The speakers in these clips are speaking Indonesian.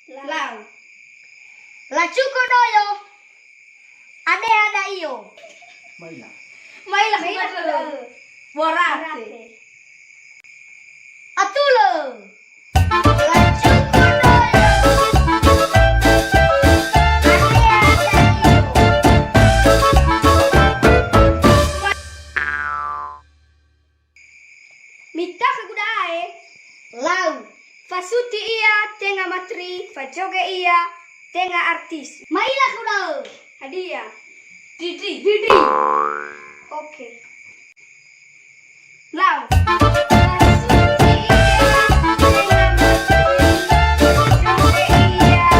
Lau. La chuko doyo. Ada iyo. Maila. Maila betul. Borate. Atulo. La chuko doyo. Ada iyo. Mita kagudae. Lau. Fasuti iya tenga matri, fajoge iya tenga artis. Maila kudao. Hadiah. Didi. Oke. Lau. Fasuti iya tenga matri, fajoge iya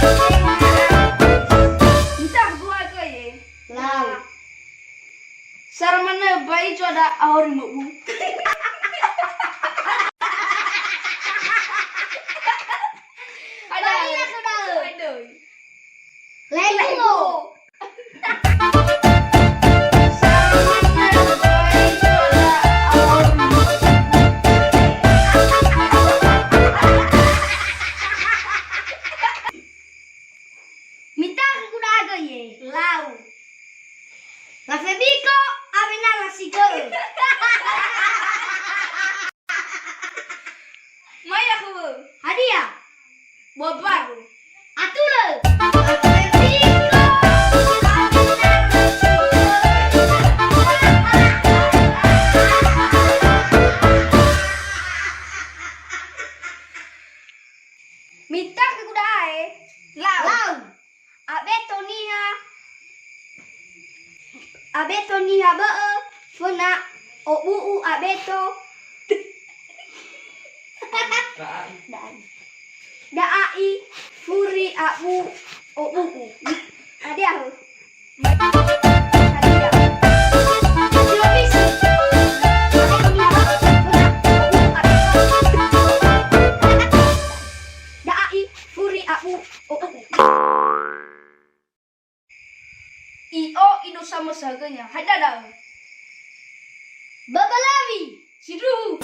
tenga artis. Entah gua ke ye. Lau. Sarmana bai joda aur mu. Lego. Mitang kudaga ye. Lau. La Febico avena la sigo. Maya ku. Hadiah. Buat baru. Atulo. Mita ke kudae. Lau. Abeto niha bee. Funa o uu abeto. Daai furi abu o uu. Hadiah. Hadiah. Sila bisi. Abeto niha bee. Funa o uu abeto. Daai furi abu o uu. Io inu sama saganya. Hadada. Babalawi. Siru.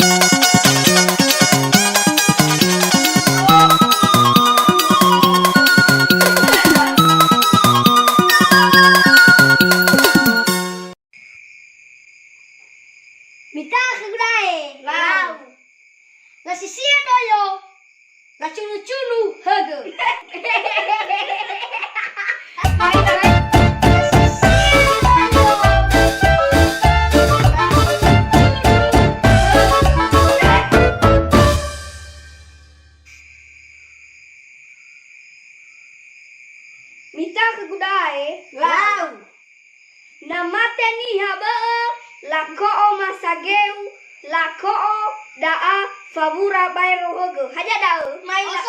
Mita kegudae. Lau. La sisia doyo. La culu-culu hege. Mita kegudae. Lau. Namate niha bee. Lakoo masageu. Lakoo daa favura bayro hogo. Haja dao. Maila.